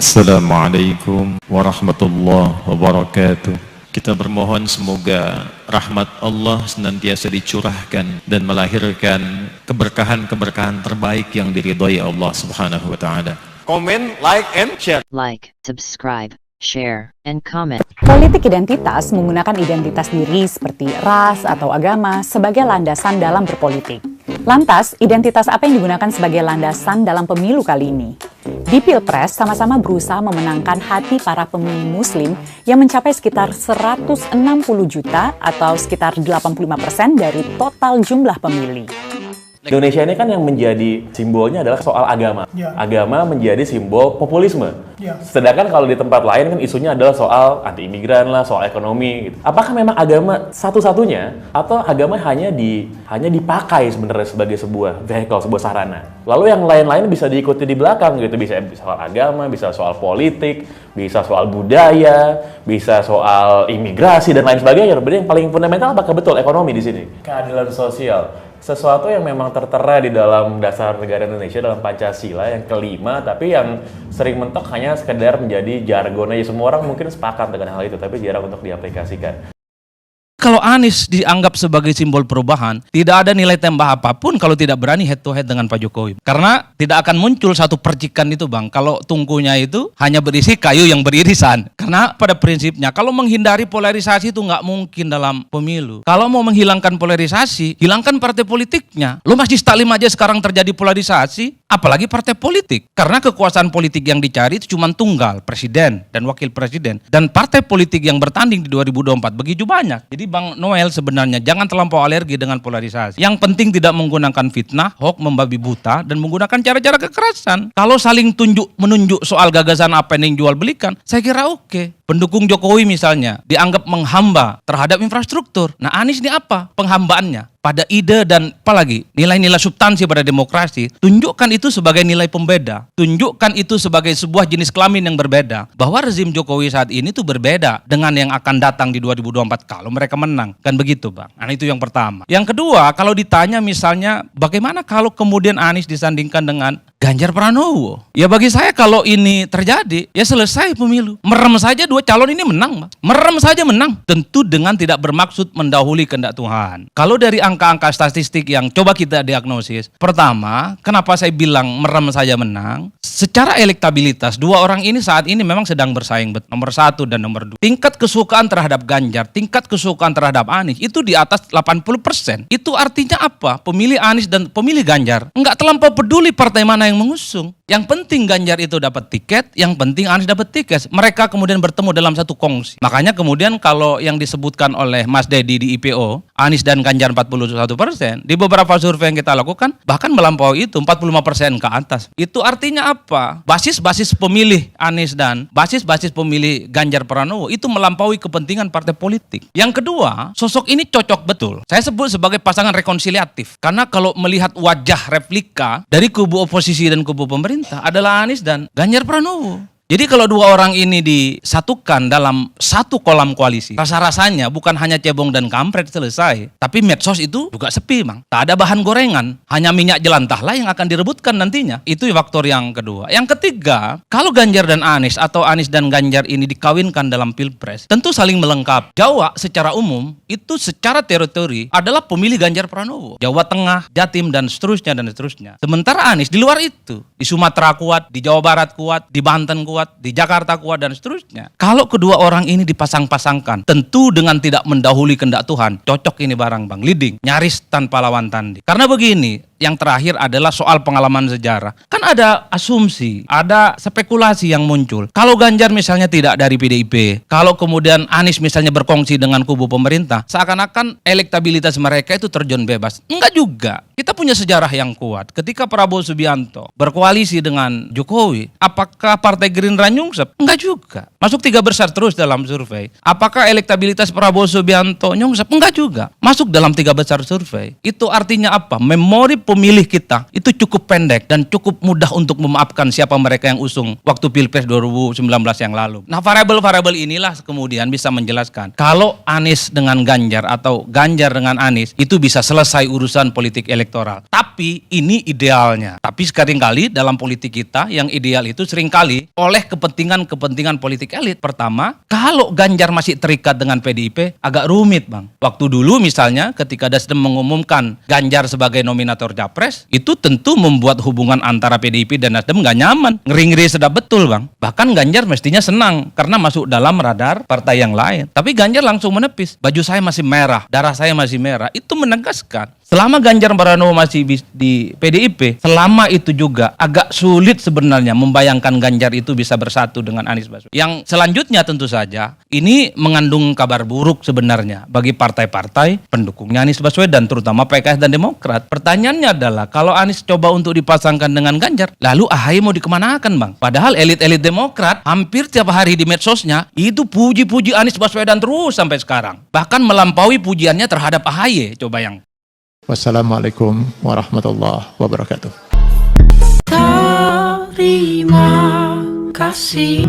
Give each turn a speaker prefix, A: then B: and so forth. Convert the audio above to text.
A: Assalamualaikum warahmatullahi wabarakatuh. Kita bermohon semoga rahmat Allah senantiasa dicurahkan dan melahirkan keberkahan-keberkahan terbaik yang diridhai Allah Subhanahu wa taala.
B: Komen, like, and share.
C: Like, subscribe, share, and comment.
D: Politik identitas menggunakan identitas diri seperti ras atau agama sebagai landasan dalam berpolitik. Lantas, identitas apa yang digunakan sebagai landasan dalam pemilu kali ini? Di Pilpres, sama-sama berusaha memenangkan hati para pemilih Muslim yang mencapai sekitar 160 juta atau sekitar 85% dari total jumlah pemilih.
E: Indonesia ini kan yang menjadi simbolnya adalah soal agama.
F: Ya.
E: Agama menjadi simbol populisme.
F: Ya.
E: Sedangkan kalau di tempat lain kan isunya adalah soal anti-imigran lah, soal ekonomi gitu. Apakah memang agama satu-satunya atau agama hanya dipakai sebenarnya sebagai sebuah vehicle, sebuah sarana? Lalu yang lain-lain bisa diikuti di belakang gitu, bisa soal agama, bisa soal politik, bisa soal budaya, bisa soal imigrasi dan lain sebagainya. Berarti yang paling fundamental apakah betul ekonomi di sini? Keadilan sosial. Sesuatu yang memang tertera di dalam dasar negara Indonesia dalam Pancasila yang kelima, tapi yang sering mentok hanya sekedar menjadi jargon aja. Semua orang mungkin sepakat dengan hal itu, tapi jarang untuk diaplikasikan.
G: Kalau Anies dianggap sebagai simbol perubahan, tidak ada nilai tambah apapun kalau tidak berani head to head dengan Pak Jokowi. Karena tidak akan muncul satu percikan itu, Bang, kalau tungkunya itu hanya berisi kayu yang beririsan. Karena pada prinsipnya, kalau menghindari polarisasi itu nggak mungkin dalam pemilu. Kalau mau menghilangkan polarisasi, hilangkan partai politiknya. Lo masih Stalin aja sekarang terjadi polarisasi, apalagi partai politik. Karena kekuasaan politik yang dicari itu cuma tunggal, presiden dan wakil presiden. Dan partai politik yang bertanding di 2024 begitu banyak. Jadi Bang Noel sebenarnya jangan terlampau alergi dengan polarisasi. Yang penting tidak menggunakan fitnah, hoax, membabi buta, dan menggunakan cara-cara kekerasan. Kalau saling menunjuk soal gagasan apa yang jual belikan, saya kira oke. Pendukung Jokowi misalnya dianggap menghamba terhadap infrastruktur. Nah, Anies ini apa penghambaannya? Pada ide dan apalagi nilai-nilai substansi pada demokrasi, tunjukkan itu sebagai nilai pembeda. Tunjukkan itu sebagai sebuah jenis kelamin yang berbeda. Bahwa rezim Jokowi saat ini tuh berbeda dengan yang akan datang di 2024 kalau mereka menang. Kan begitu, Bang. Nah, itu yang pertama. Yang kedua, kalau ditanya misalnya bagaimana kalau kemudian Anies disandingkan dengan Ganjar Pranowo? Ya bagi saya kalau ini terjadi, ya selesai pemilu. Merem saja dua calon ini menang, Bang. Merem saja menang. Tentu dengan tidak bermaksud mendahului kehendak Tuhan. Kalau dari angka-angka statistik yang coba kita diagnosis, pertama, kenapa saya bilang merem saja menang? Secara elektabilitas, dua orang ini saat ini memang sedang bersaing, nomor 1 dan nomor 2. Tingkat kesukaan terhadap Ganjar, tingkat kesukaan terhadap Anies itu di atas 80%. Itu artinya apa? Pemilih Anies dan pemilih Ganjar enggak terlampau peduli partai mana yang mengusung. Yang penting Ganjar itu dapat tiket, yang penting Anies dapat tiket. Mereka kemudian bertemu dalam satu kongsi. Makanya kemudian kalau yang disebutkan oleh Mas Dedi di IPO, Anies dan Ganjar 41%, di beberapa survei yang kita lakukan bahkan melampaui itu 45% ke atas. Itu artinya apa? Basis-basis pemilih Anies dan basis-basis pemilih Ganjar Pranowo itu melampaui kepentingan partai politik. Yang kedua, sosok ini cocok betul. Saya sebut sebagai pasangan rekonsiliatif. Karena kalau melihat wajah replika dari kubu oposisi dan kubu pemerintah adalah Anies dan Ganjar Pranowo. Jadi kalau dua orang ini disatukan dalam satu kolam koalisi, rasa-rasanya bukan hanya cebong dan kampret selesai, tapi medsos itu juga sepi, Bang. Tak ada bahan gorengan, hanya minyak jelantahlah yang akan direbutkan nantinya. Itu faktor yang kedua. Yang ketiga, kalau Ganjar dan Anies atau Anies dan Ganjar ini dikawinkan dalam Pilpres, tentu saling melengkapi. Jawa secara umum itu secara teritori adalah pemilih Ganjar Pranowo. Jawa Tengah, Jatim dan seterusnya dan seterusnya. Sementara Anies di luar itu, di Sumatera kuat, di Jawa Barat kuat, di Banten kuat, di Jakarta kuat dan seterusnya. Kalau kedua orang ini dipasang-pasangkan, tentu dengan tidak mendahului kehendak Tuhan, cocok ini barang, Bang, leading, nyaris tanpa lawan tanding. Karena begini, yang terakhir adalah soal pengalaman sejarah. Kan ada asumsi, ada spekulasi yang muncul. Kalau Ganjar misalnya tidak dari PDIP, kalau kemudian Anies misalnya berkongsi dengan kubu pemerintah, seakan-akan elektabilitas mereka itu terjun bebas. Enggak juga. Kita punya sejarah yang kuat. Ketika Prabowo Subianto berkoalisi dengan Jokowi, apakah Partai Gerindra nyungsep? Enggak juga. Masuk 3 besar terus dalam survei. Apakah elektabilitas Prabowo Subianto nyungsep? Enggak juga. Masuk dalam 3 besar survei. Itu artinya apa? Memori pemilih kita itu cukup pendek dan cukup mudah untuk memaafkan siapa mereka yang usung waktu Pilpres 2019 yang lalu. Nah, variabel-variabel inilah kemudian bisa menjelaskan kalau Anies dengan Ganjar atau Ganjar dengan Anies itu bisa selesai urusan politik elektoral. Tapi ini idealnya. Tapi seringkali dalam politik kita yang ideal itu seringkali oleh oleh kepentingan politik elit. Pertama, kalau Ganjar masih terikat dengan PDIP, agak rumit Bang. Waktu dulu misalnya ketika Nasdem mengumumkan Ganjar sebagai nominator Capres, itu tentu membuat hubungan antara PDIP dan Nasdem nggak nyaman. Ngeri-ngeri sedap betul Bang. Bahkan Ganjar mestinya senang karena masuk dalam radar partai yang lain. Tapi Ganjar langsung menepis. Baju saya masih merah, darah saya masih merah. Itu menegaskan selama Ganjar Pranowo masih di PDIP, selama itu juga agak sulit sebenarnya membayangkan Ganjar itu bisa bersatu dengan Anies Baswedan. Yang selanjutnya tentu saja, ini mengandung kabar buruk sebenarnya bagi partai-partai pendukungnya Anies Baswedan, terutama PKS dan Demokrat. Pertanyaannya adalah, kalau Anies coba untuk dipasangkan dengan Ganjar, lalu AHY mau dikemanakan Bang? Padahal elit-elit Demokrat hampir tiap hari di medsosnya, itu puji-puji Anies Baswedan terus sampai sekarang. Bahkan melampaui pujiannya terhadap AHY, coba yang.
F: Wassalamualaikum warahmatullahi wabarakatuh.
H: Terima kasih.